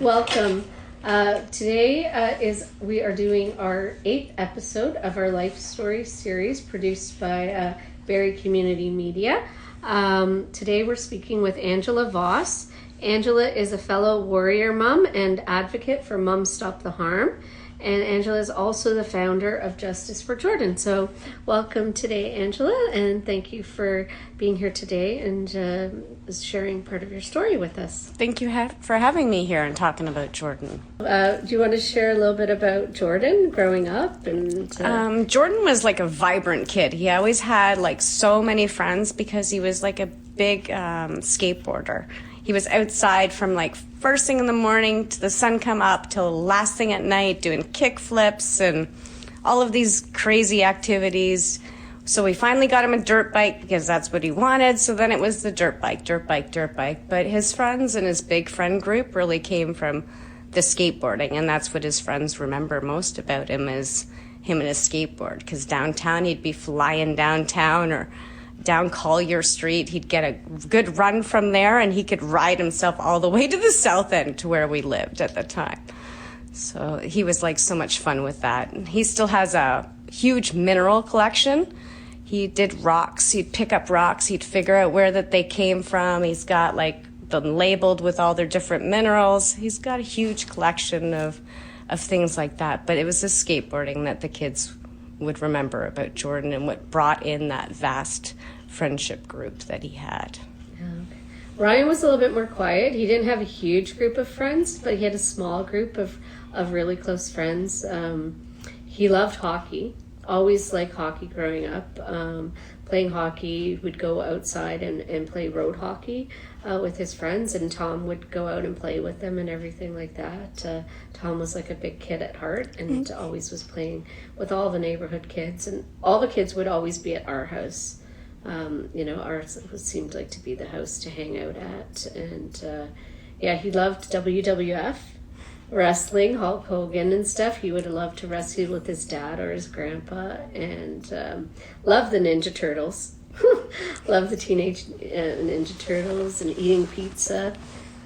Welcome. Today we are doing our 8th episode of our Life Story series produced by Barrie Community Media. Today we're speaking with Angela Vos. Angela is a fellow warrior mom and advocate for Moms Stop the Harm. And Angela is also the founder of Justice for Jordan. So welcome today, Angela, and thank you for being here today and sharing part of your story with us. Thank you for having me here and talking about Jordan. Do you want to share a little bit about Jordan growing up? Jordan was like a vibrant kid. He always had like so many friends because he was like a big skateboarder. He was outside from like first thing in the morning to the sun come up till last thing at night doing kick flips and all of these crazy activities. So we finally got him a dirt bike because that's what he wanted. So then it was the dirt bike. But his friends and his big friend group really came from the skateboarding. And that's what his friends remember most about him is him and his skateboard. Because downtown, he'd be flying downtown or down Collier Street. He'd get a good run from there and he could ride himself all the way to the south end to where we lived at the time. So he was like so much fun with that. And he still has a huge mineral collection. He did rocks. He'd pick up rocks. He'd figure out where that they came from. He's got like them labeled with all their different minerals. He's got a huge collection of things like that. But it was the skateboarding that the kids would remember about Jordan and what brought in that vast friendship group that he had. Yeah. Ryan was a little bit more quiet. He didn't have a huge group of friends, but he had a small group of really close friends. He loved hockey, always liked hockey growing up. Playing hockey, would go outside and play road hockey with his friends, and Tom would go out and play with them and everything like that. Tom was like a big kid at heart and always was playing with all the neighborhood kids, and all the kids would always be at our house. Ours seemed like to be the house to hang out at. And he loved WWF, wrestling, Hulk Hogan and stuff. He would have loved to wrestle with his dad or his grandpa, and loved the Ninja Turtles. Loved the Teenage Ninja Turtles and eating pizza.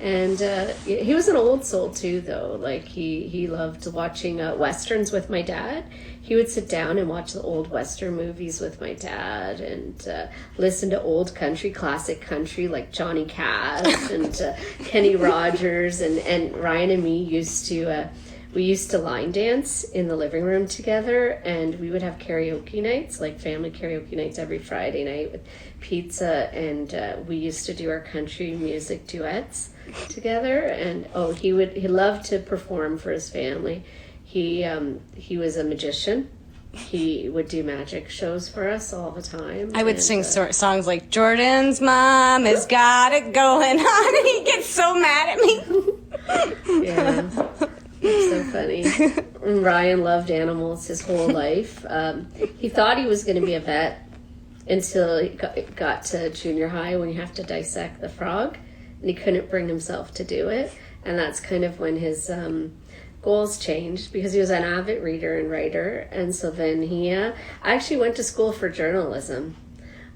And he was an old soul too, though. Like he loved watching westerns with my dad. He would sit down and watch the old western movies with my dad and listen to old classic country like Johnny Cash and Kenny Rogers. And Ryan and me used to line dance in the living room together, and we would have karaoke nights, like family karaoke nights every Friday night with pizza, and we used to do our country music duets together. And he loved to perform for his family. He was a magician. He would do magic shows for us all the time. I would sing songs like Jordan's mom has got it going on, and he gets so mad at me. Yeah. It's so funny. Ryan loved animals his whole life. He thought he was going to be a vet until he got to junior high when you have to dissect the frog, and he couldn't bring himself to do it. And that's kind of when his goals changed, because he was an avid reader and writer. And so then he actually went to school for journalism.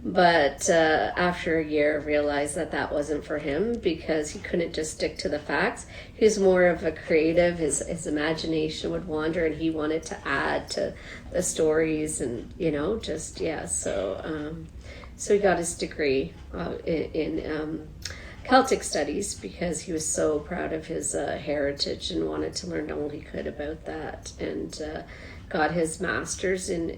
But after a year, realized that wasn't for him because he couldn't just stick to the facts. He was more of a creative. His imagination would wander, and he wanted to add to the stories, and So he got his degree in Celtic studies because he was so proud of his heritage and wanted to learn all he could about that, and got his master's in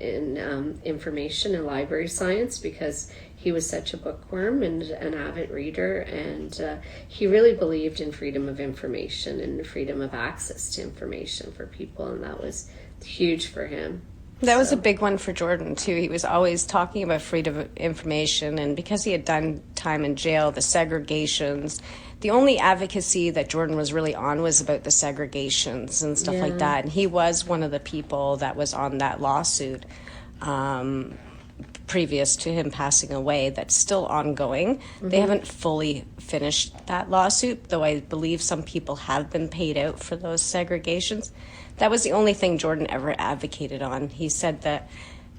information and library science because he was such a bookworm and an avid reader, and he really believed in freedom of information and freedom of access to information for people, and that was huge for him. That was a big one for Jordan, too. He was always talking about freedom of information, and because he had done time in jail, the segregations, the only advocacy that Jordan was really on was about the segregations and stuff like that. And he was one of the people that was on that lawsuit previous to him passing away that's still ongoing. Mm-hmm. They haven't fully finished that lawsuit, though I believe some people have been paid out for those segregations. That was the only thing Jordan ever advocated on. He said that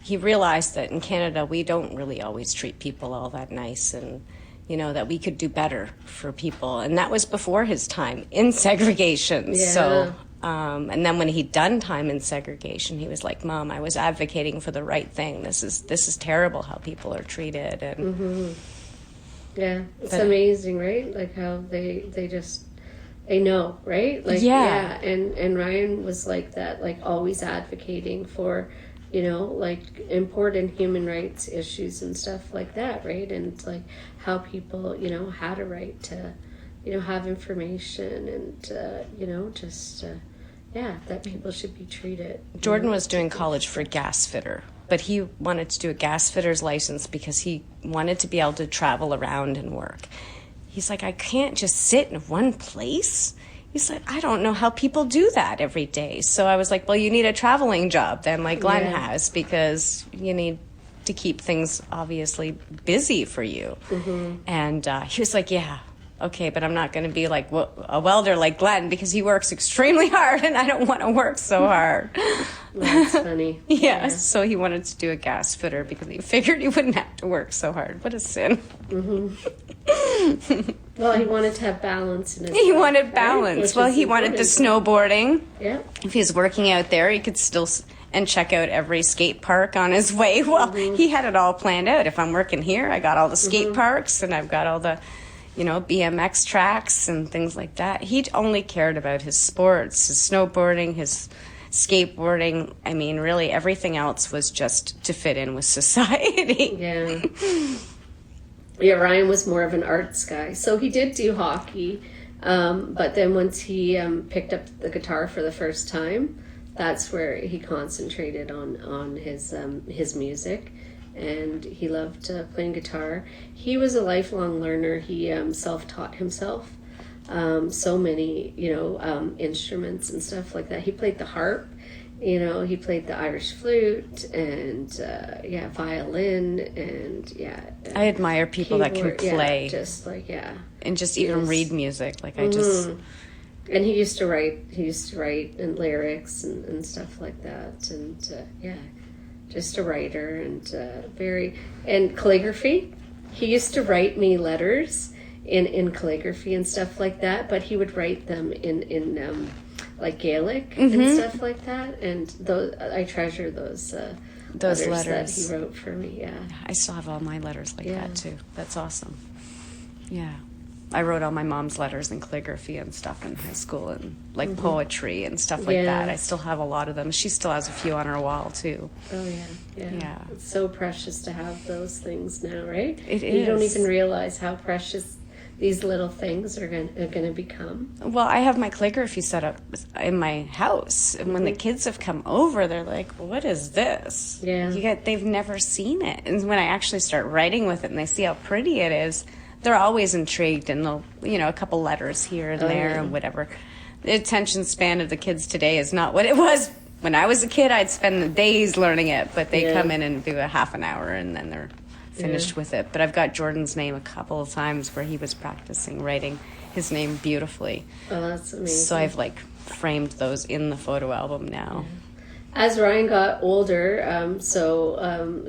he realized that in Canada we don't really always treat people all that nice, and that we could do better for people. And that was before his time in segregation. Yeah. So, and then when he'd done time in segregation, he was like, Mom, I was advocating for the right thing. This is terrible how people are treated. And yeah, it's amazing, right? Like how they know, right? Like, yeah. And Ryan was like that, like always advocating for, like important human rights issues and stuff like that, right? And like how people, had a right to, have information and, that people should be treated. Jordan was doing college for gas fitter, but he wanted to do a gas fitter's license because he wanted to be able to travel around and work. He's like, I can't just sit in one place. He's like, I don't know how people do that every day. So I was like, well, you need a traveling job then, like Glenn has, because you need to keep things obviously busy for you. And he was like, yeah, okay, but I'm not going to be like a welder like Glenn because he works extremely hard and I don't want to work so hard. That's funny. Yeah, so he wanted to do a gas fitter because he figured he wouldn't have to work so hard. What a sin. Well, he wanted to have balance in his He life, wanted balance. Right? Well, he wanted the snowboarding. Yeah. If he's working out there, he could still and check out every skate park on his way. Well, he had it all planned out. If I'm working here, I got all the skate parks and I've got all the BMX tracks and things like that. He only cared about his sports, his snowboarding, his skateboarding. I mean, really everything else was just to fit in with society. Yeah. Yeah, Ryan was more of an arts guy. So he did do hockey, but then once he picked up the guitar for the first time, that's where he concentrated on his music. And he loved playing guitar. He was a lifelong learner. He self-taught himself so many, instruments and stuff like that. He played the harp, he played the Irish flute and, violin and, I admire people that can play. And just even read music. Like, I just... And he used to write and lyrics and stuff like that. And, just a writer and calligraphy. He used to write me letters in calligraphy and stuff like that, but he would write them in like Gaelic and stuff like that. And those I treasure those letters that he wrote for me. Yeah, I still have all my letters like that too. That's awesome. Yeah. I wrote all my mom's letters in calligraphy and stuff in high school and like poetry and stuff like that. I still have a lot of them. She still has a few on her wall too. Oh yeah. It's so precious to have those things now, right? It is. You don't even realize how precious these little things are going to become. Well, I have my calligraphy set up in my house, and when the kids have come over, they're like, "What is this?" Yeah. They've never seen it, and when I actually start writing with it, and they see how pretty it is, they're always intrigued, and they'll, a couple letters here and there and whatever. The attention span of the kids today is not what it was when I was a kid. I'd spend the days learning it, but they come in and do a half an hour, and then they're finished with it. But I've got Jordan's name a couple of times where he was practicing writing his name beautifully. Oh, that's amazing. So I've framed those in the photo album now. As Ryan got older,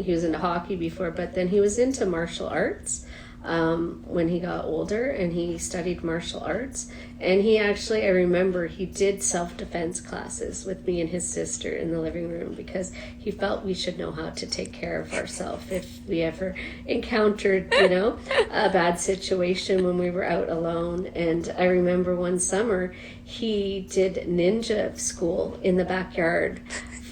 he was into hockey before, but then he was into martial arts. When he got older, and he studied martial arts, and he actually, I remember he did self-defense classes with me and his sister in the living room because he felt we should know how to take care of ourselves if we ever encountered, a bad situation when we were out alone. And I remember one summer he did ninja school in the backyard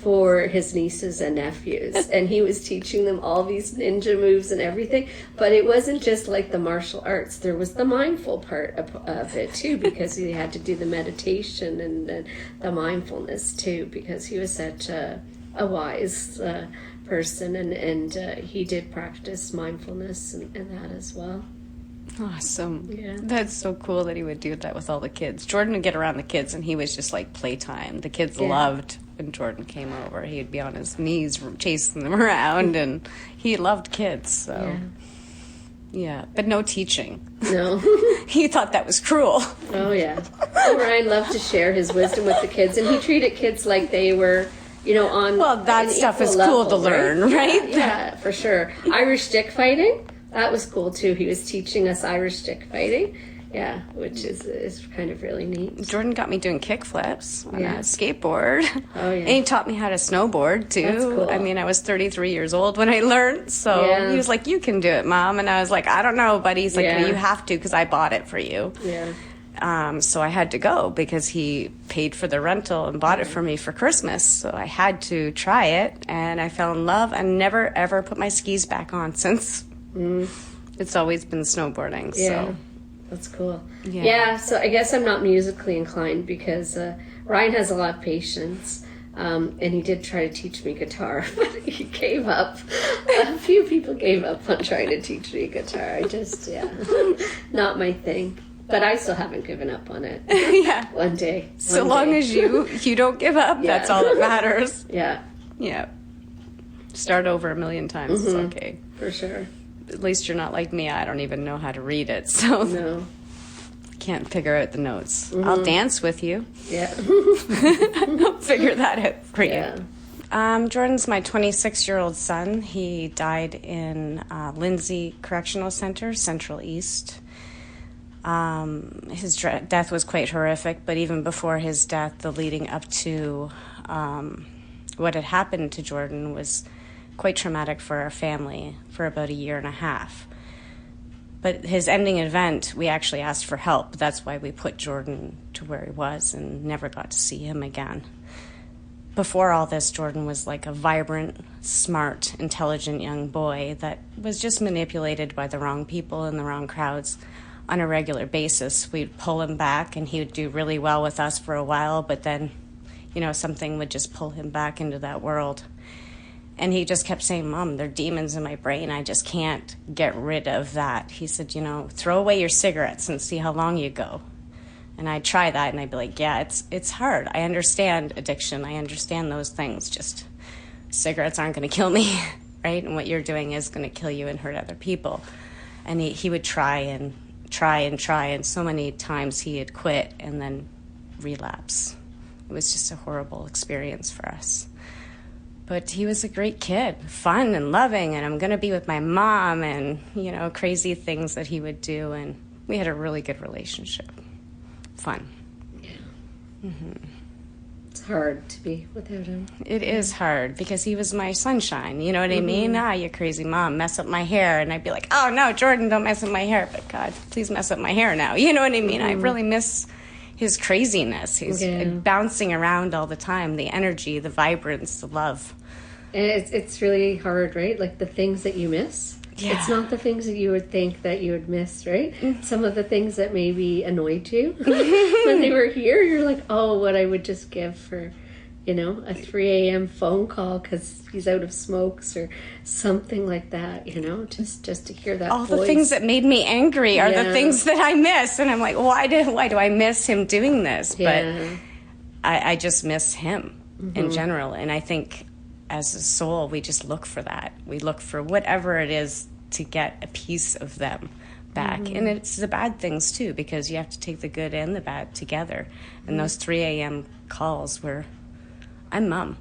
for his nieces and nephews, and he was teaching them all these ninja moves and everything. But it wasn't just like the martial arts, there was the mindful part of it too, because he had to do the meditation and the mindfulness too, because he was such a wise person, and he did practice mindfulness and that as well. Awesome. Yeah. That's so cool that he would do that with all the kids. Jordan would get around the kids, and he was just like playtime. The kids loved when Jordan came over. He'd be on his knees chasing them around, and he loved kids. So, yeah. But no teaching. No. He thought that was cruel. Oh, yeah. Well, Ryan loved to share his wisdom with the kids, and he treated kids like they were, on Well, that stuff is cool to learn, right? Yeah, for sure. Irish stick fighting that was cool too. He was teaching us Irish stick fighting. Yeah, which is kind of really neat. Jordan got me doing kick flips on a skateboard. Oh, yeah. And he taught me how to snowboard, too. That's cool. I mean, I was 33 years old when I learned, so he was like, you can do it, Mom. And I was like, I don't know, but he's like, you have to because I bought it for you. Yeah. So I had to go because he paid for the rental and bought it for me for Christmas. So I had to try it, and I fell in love and never, ever put my skis back on since. It's always been snowboarding, so... That's cool. Yeah, so I guess I'm not musically inclined because Ryan has a lot of patience, and he did try to teach me guitar, but he gave up. A few people gave up on trying to teach me guitar. I just, not my thing. But I still haven't given up on it. One day. So long as you don't give up, that's all that matters. Yeah. Start over a million times. It's okay. For sure. At least you're not like me. I don't even know how to read it, so no, can't figure out the notes. I'll dance with you. Yeah, I'll figure that out for you. Yeah. Jordan's my 26-year-old son. He died in Lindsay Correctional Center, Central East. His death was quite horrific, but even before his death, the leading up to what had happened to Jordan was quite traumatic for our family for about a year and a half. But his ending event, we actually asked for help. That's why we put Jordan to where he was and never got to see him again. Before all this, Jordan was like a vibrant, smart, intelligent young boy that was just manipulated by the wrong people and the wrong crowds on a regular basis. We'd pull him back and he would do really well with us for a while, but then, something would just pull him back into that world. And he just kept saying, Mom, there are demons in my brain. I just can't get rid of that. He said, throw away your cigarettes and see how long you go. And I'd try that, and I'd be like, yeah, it's hard. I understand addiction. I understand those things. Just cigarettes aren't going to kill me, right? And what you're doing is going to kill you and hurt other people. And he would try and try and try, and so many times he had quit and then relapse. It was just a horrible experience for us. But he was a great kid, fun and loving, and I'm going to be with my mom and, crazy things that he would do. And we had a really good relationship. Fun. Yeah. It's hard to be without him. It is hard because he was my sunshine. You know what I mean? You crazy mom, mess up my hair. And I'd be like, oh, no, Jordan, don't mess up my hair. But God, please mess up my hair now. You know what I mean? I really miss his craziness. He's bouncing around all the time. The energy, the vibrance, the love. And it's really hard, right? Like the things that you miss. Yeah. It's not the things that you would think that you would miss, right? Some of the things that maybe annoyed you when they were here, you're like, oh, what I would just give for, a 3 a.m. phone call because he's out of smokes or something like that, just to hear that all voice. The things that made me angry are the things that I miss. And I'm like, why do I miss him doing this? Yeah. But I just miss him in general. And I think as a soul, we just look for that. We look for whatever it is to get a piece of them back. And it's the bad things, too, because you have to take the good and the bad together. And those 3 a.m. calls where I'm Mom.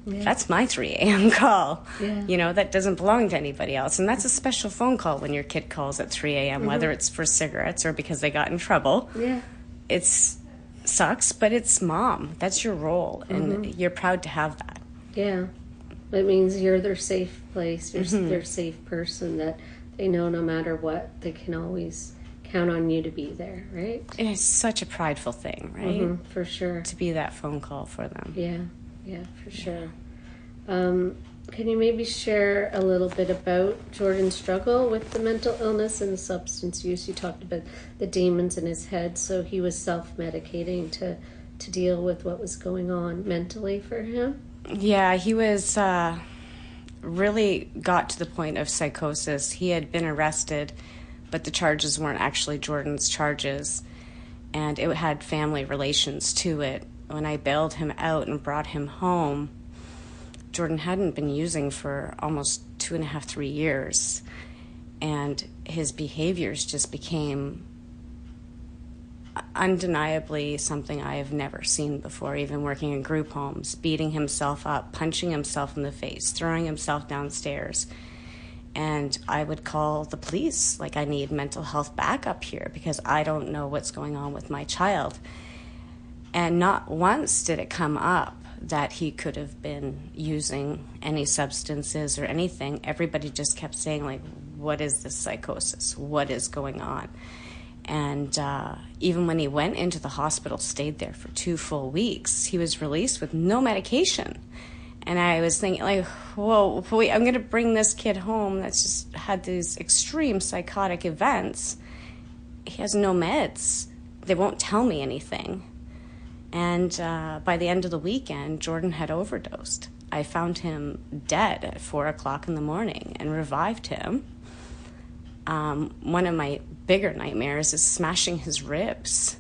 Yeah. That's my 3 a.m. call. Yeah. That doesn't belong to anybody else. And that's a special phone call when your kid calls at 3 a.m., whether it's for cigarettes or because they got in trouble. Yeah. It's sucks, but it's Mom. That's your role. And you're proud to have that. Yeah. It means you're their safe place. You're their safe person that they know no matter what, they can always count on you to be there, right? It is such a prideful thing, right? For sure. To be that phone call for them. Yeah, for sure. Can you maybe share a little bit about Jordan's struggle with the mental illness and the substance use? You talked about the demons in his head, so he was self-medicating to deal with what was going on mentally for him? Yeah, he was really got to the point of psychosis. He had been arrested, but the charges weren't actually Jordan's charges, and it had family relations to it. When I bailed him out and brought him home, Jordan hadn't been using for almost 2.5, 3 years, and his behaviors just became undeniably something I have never seen before, even working in group homes, beating himself up, punching himself in the face, throwing himself downstairs. And I would call the police, like, I need mental health backup here because I don't know what's going on with my child. And not once did it come up that he could have been using any substances or anything. Everybody just kept saying, like, what is this psychosis? What is going on? And even when he went into the hospital, stayed there for 2 full weeks, he was released with no medication. And I was thinking, like, whoa, wait, I'm going to bring this kid home that's just had these extreme psychotic events. He has no meds. They won't tell me anything. And by the end of the weekend, Jordan had overdosed. I found him dead at 4 o'clock in the morning and revived him. One of my bigger nightmares is smashing his ribs.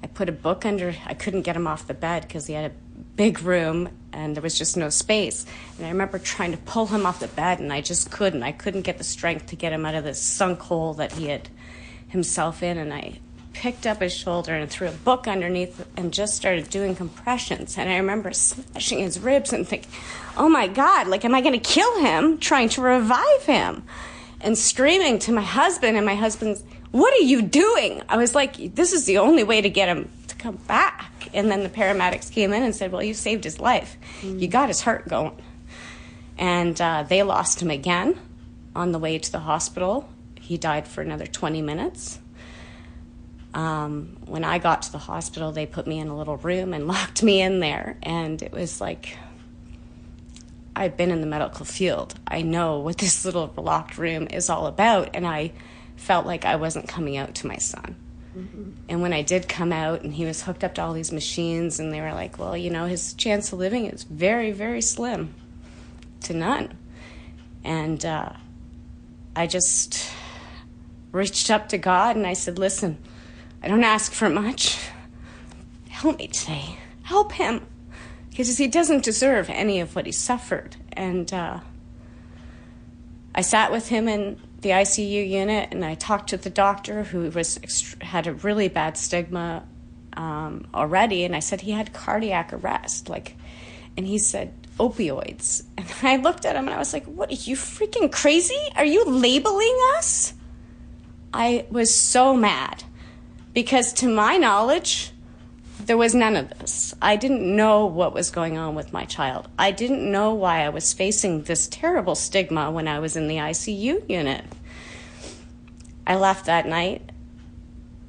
I put a book under, I couldn't get him off the bed because he had a big room and there was just no space. And I remember trying to pull him off the bed and I just couldn't. I couldn't get the strength to get him out of this sunk hole that he had himself in. And I picked up his shoulder and threw a book underneath and just started doing compressions. And I remember smashing his ribs and thinking, oh my God, like, am I going to kill him trying to revive him? And screaming to my husband, and my husband's, what are you doing? I was like, this is the only way to get him to come back. And then the paramedics came in and said, well, you saved his life. You got his heart going. And they lost him again on the way to the hospital. He died for another 20 minutes. When I got to the hospital, they put me in a little room and locked me in there. And it was like, I've been in the medical field. I know what this little locked room is all about. And I felt like I wasn't coming out to my son. Mm-hmm. And when I did come out and he was hooked up to all these machines and they were like, well, you know, his chance of living is very, very slim to none. And I just reached up to God and I said, listen, I don't ask for much. Help me today. Help him. Because he doesn't deserve any of what he suffered. And I sat with him in the ICU unit, and I talked to the doctor who had a really bad stigma already, and I said he had cardiac arrest, and he said opioids. And I looked at him and I was like, what, are you freaking crazy? Are you labeling us? I was so mad because to my knowledge, there was none of this. I didn't know what was going on with my child. I didn't know why I was facing this terrible stigma when I was in the ICU unit. I left that night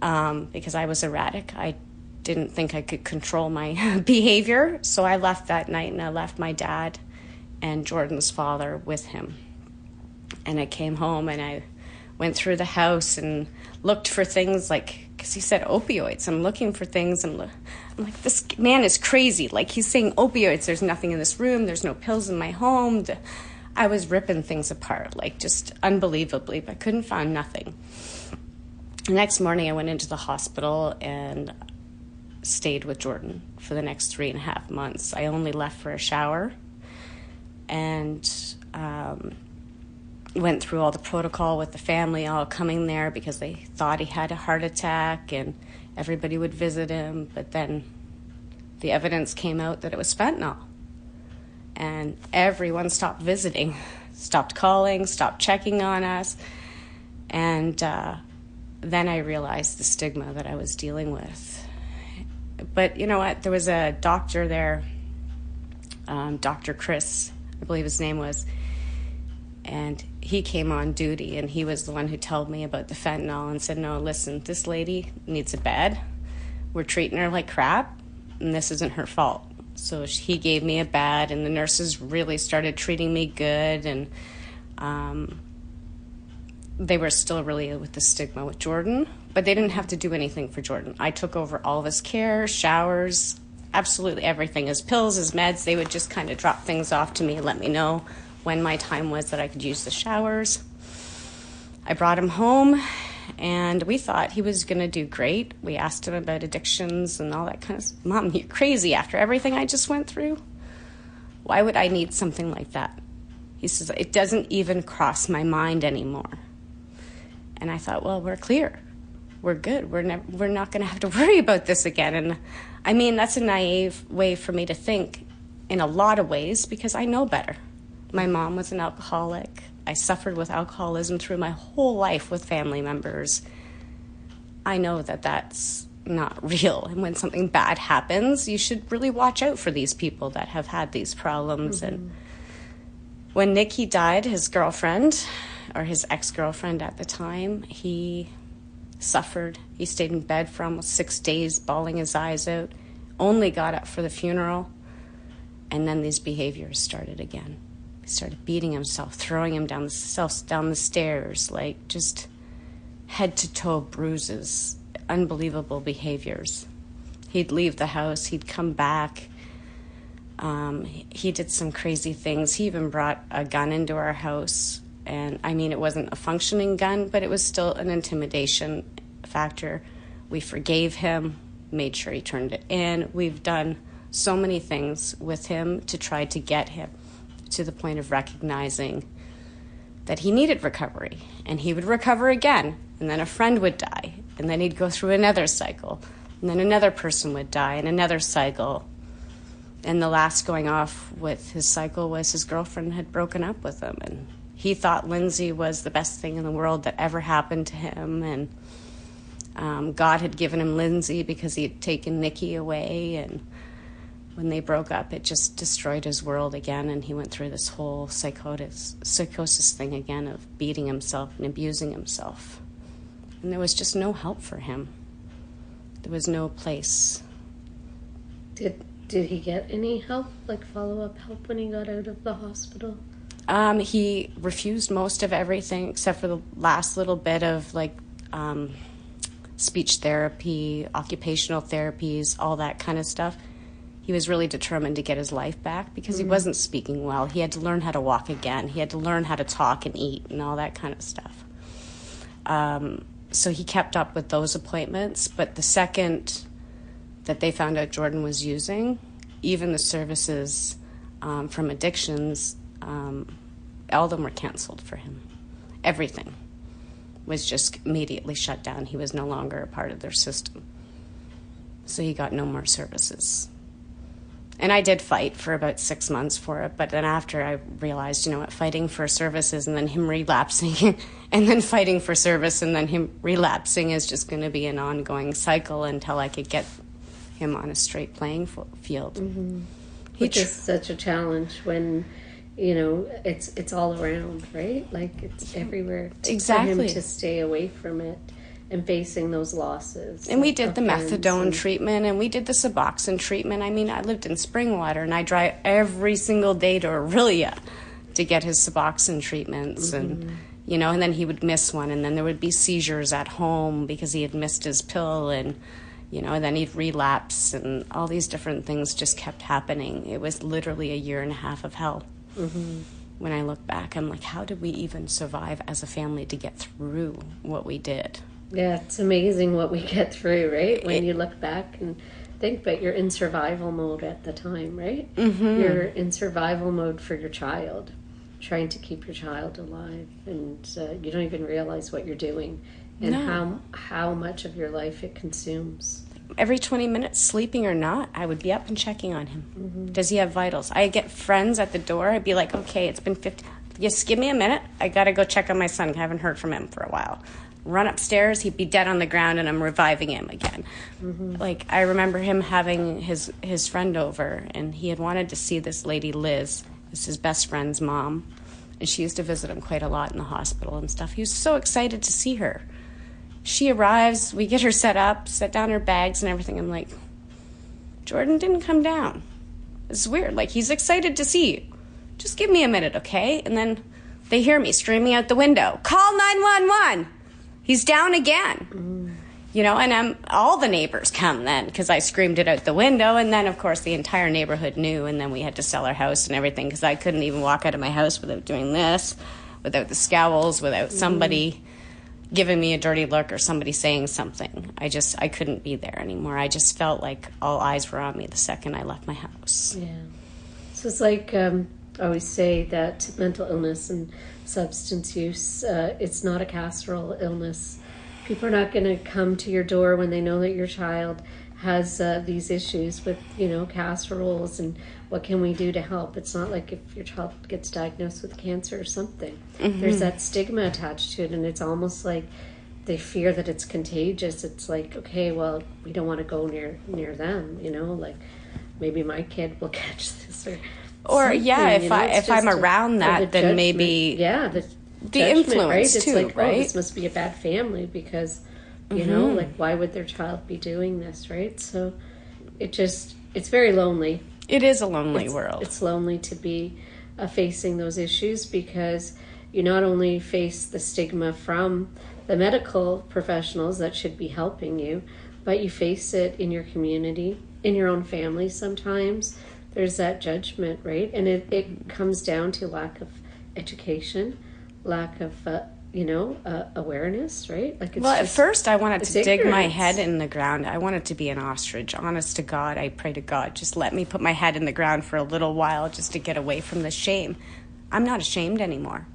because I was erratic. I didn't think I could control my behavior. So I left that night and I left my dad and Jordan's father with him. And I came home and I went through the house and looked for things because he said opioids. I'm looking for things. I'm like, this man is crazy. Like, he's saying opioids. There's nothing in this room. There's no pills in my home. I was ripping things apart, just unbelievably, but couldn't find nothing. The next morning I went into the hospital and stayed with Jordan for the next 3.5 months. I only left for a shower and went through all the protocol with the family all coming there because they thought he had a heart attack and everybody would visit him. But then the evidence came out that it was fentanyl. And everyone stopped visiting, stopped calling, stopped checking on us. And then I realized the stigma that I was dealing with. But you know what? There was a doctor there, Dr. Chris, I believe his name was, and he came on duty, and he was the one who told me about the fentanyl and said, no, listen, this lady needs a bed. We're treating her like crap, and this isn't her fault. So he gave me a bed, and the nurses really started treating me good, and they were still really with the stigma with Jordan, but they didn't have to do anything for Jordan. I took over all of his care, showers, absolutely everything. His pills, his meds, they would just kind of drop things off to me and let me know when my time was that I could use the showers. I brought him home, and we thought he was going to do great. We asked him about addictions and all that kind of stuff. Mom, you're crazy after everything I just went through. Why would I need something like that? He says, it doesn't even cross my mind anymore. And I thought, well, we're clear. We're good. We're not going to have to worry about this again. And I mean, that's a naive way for me to think in a lot of ways because I know better. My mom was an alcoholic. I suffered with alcoholism through my whole life with family members. I know that that's not real. And when something bad happens, you should really watch out for these people that have had these problems. And when Nicky died, his girlfriend, or his ex-girlfriend at the time, he suffered. He stayed in bed for almost 6 days, bawling his eyes out, only got up for the funeral. And then these behaviors started again. He started beating himself, throwing him down the stairs, like just head-to-toe bruises, unbelievable behaviors. He'd leave the house, he'd come back. He did some crazy things. He even brought a gun into our house. And I mean, it wasn't a functioning gun, but it was still an intimidation factor. We forgave him, made sure he turned it in. We've done so many things with him to try to get him to the point of recognizing that he needed recovery. And he would recover again. And then a friend would die. And then he'd go through another cycle. And then another person would die, and another cycle. And the last going off with his cycle was his girlfriend had broken up with him. And he thought Lindsay was the best thing in the world that ever happened to him. And God had given him Lindsay because he had taken Nicky away. And when they broke up, it just destroyed his world again. And he went through this whole psychosis thing again of beating himself and abusing himself. And there was just no help for him. There was no place. Did he get any help, like follow-up help when he got out of the hospital? He refused most of everything except for the last little bit of like speech therapy, occupational therapies, all that kind of stuff. He was really determined to get his life back because he wasn't speaking well. He had to learn how to walk again. He had to learn how to talk and eat and all that kind of stuff. So he kept up with those appointments, but the second that they found out Jordan was using, even the services from addictions, all of them were canceled for him. Everything was just immediately shut down. He was no longer a part of their system. So he got no more services. And I did fight for about 6 months for it, but then after I realized, you know what, fighting for services and then him relapsing and then fighting for service and then him relapsing is just going to be an ongoing cycle until I could get him on a straight playing field. Mm-hmm. Which is such a challenge when, you know, it's all around, right? Like it's everywhere. Exactly. For him to stay away from it and facing those losses. And we did the methadone treatment and we did the Suboxone treatment. I mean, I lived in Springwater and I drive every single day to Aurelia to get his Suboxone treatments. And, you know, and then he would miss one and then there would be seizures at home because he had missed his pill and, you know, and then he'd relapse and all these different things just kept happening. It was literally 1.5 years of hell. When I look back, I'm like, how did we even survive as a family to get through what we did? Yeah, it's amazing what we get through, right? When you look back and think, but you're in survival mode at the time, right? You're in survival mode for your child, trying to keep your child alive, and you don't even realize what you're doing and how much of your life it consumes. Every 20 minutes, sleeping or not, I would be up and checking on him. Does he have vitals? I get friends at the door. I'd be like, okay, it's been 50. Just give me a minute. I got to go check on my son. I haven't heard from him for a while. Run upstairs. He'd be dead on the ground, and I'm reviving him again. Like, I remember him having his friend over, and he had wanted to see this lady, Liz. It's his best friend's mom, and she used to visit him quite a lot in the hospital and stuff. He was so excited to see her. She arrives, we get her set down her bags and everything. I'm like, Jordan didn't come down. It's weird. Like, he's excited to see you. Just give me a minute, okay? And then they hear me screaming out the window, call 911. He's down again. You know, and all the neighbors come then because I screamed it out the window. And then, of course, the entire neighborhood knew. And then we had to sell our house and everything because I couldn't even walk out of my house without doing this, without the scowls, without somebody giving me a dirty look or somebody saying something. I couldn't be there anymore. I just felt like all eyes were on me the second I left my house. Yeah. So it's like I always say that mental illness and substance use, it's not a casserole illness. People are not going to come to your door when they know that your child has these issues with, casseroles and what can we do to help. It's not like if your child gets diagnosed with cancer or something. There's that stigma attached to it, and it's almost like they fear that it's contagious. It's like, okay, well, we don't want to go near them, like maybe my kid will catch this or if I'm around that, then maybe the influence right? too, it's like, right? Oh, this must be a bad family because like why would their child be doing this, right? So it's very lonely. It is a lonely world. It's lonely to be facing those issues because you not only face the stigma from the medical professionals that should be helping you, but you face it in your community, in your own family sometimes. There's that judgment, right? And it comes down to lack of education, lack of, awareness, right? Like at first I wanted to dig my ignorance. head in the ground. I wanted to be an ostrich. Honest to God, I pray to God, just let me put my head in the ground for a little while just to get away from the shame. I'm not ashamed anymore.